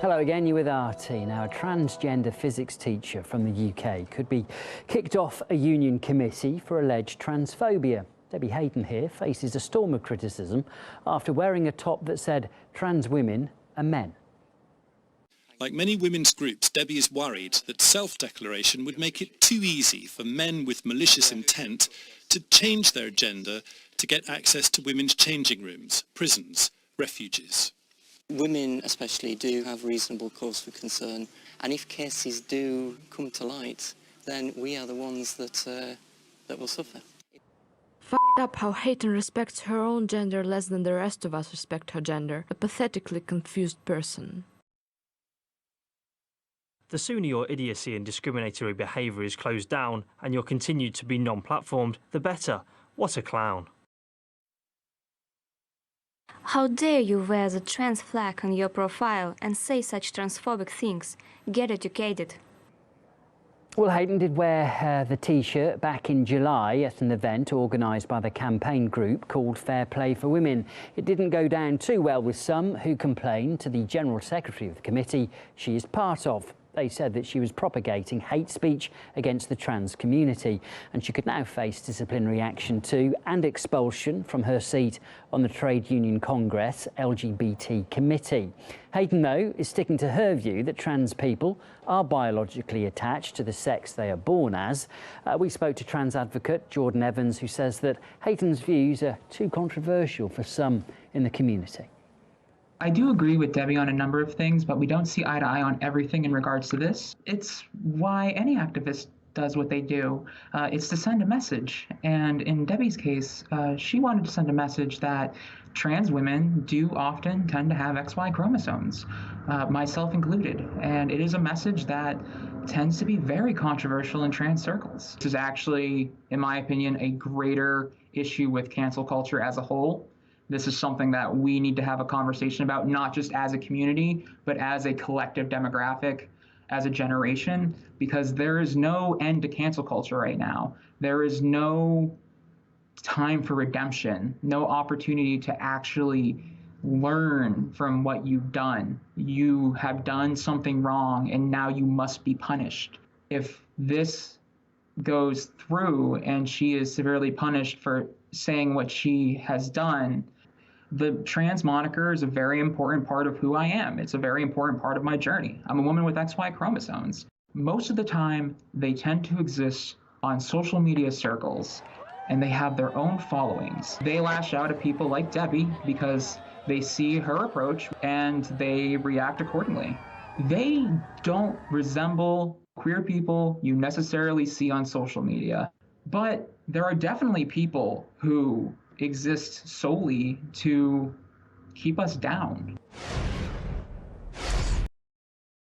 Hello again, you're with RT. Now, a transgender physics teacher from the UK could be kicked off a union committee for alleged transphobia. Debbie Hayton here faces a storm of criticism after wearing a top that said trans women are men. Like many women's groups, Debbie is worried that self-declaration would make it too easy for men with malicious intent to change their gender to get access to women's changing rooms, prisons, refuges. Women especially do have reasonable cause for concern, and if cases do come to light, then we are the ones that will suffer. Fucked up how Hayton respects her own gender less than the rest of us respect her gender, a pathetically confused person. The sooner your idiocy and discriminatory behaviour is closed down and you're continued to be non-platformed, the better. What a clown. How dare you wear the trans flag on your profile and say such transphobic things? Get educated. Well, Hayton did wear the T-shirt back in July at an event organised by the campaign group called Fair Play for Women. It didn't go down too well with some who complained to the General Secretary of the committee she is part of. They said that she was propagating hate speech against the trans community, and she could now face disciplinary action too and expulsion from her seat on the Trade Union Congress LGBT committee. Hayton, though, is sticking to her view that trans people are biologically attached to the sex they are born as. We spoke to trans advocate Jordan Evans, who says that Hayton's views are too controversial for some in the community. I do agree with Debbie on a number of things, but we don't see eye to eye on everything in regards to this. It's why any activist does what they do. It's to send a message. And in Debbie's case, she wanted to send a message that trans women do often tend to have XY chromosomes, myself included. And it is a message that tends to be very controversial in trans circles. This is actually, in my opinion, a greater issue with cancel culture as a whole. This is something that we need to have a conversation about, not just as a community, but as a collective demographic, as a generation, because there is no end to cancel culture right now. There is no time for redemption, no opportunity to actually learn from what you've done. You have done something wrong, and now you must be punished. If this goes through and she is severely punished for saying what she has done, the trans moniker is a very important part of who I am. It's a very important part of my journey. I'm a woman with XY chromosomes. Most of the time, they tend to exist on social media circles, and they have their own followings. They lash out at people like Debbie because they see her approach and they react accordingly. They don't resemble queer people you necessarily see on social media, but there are definitely people who exist solely to keep us down.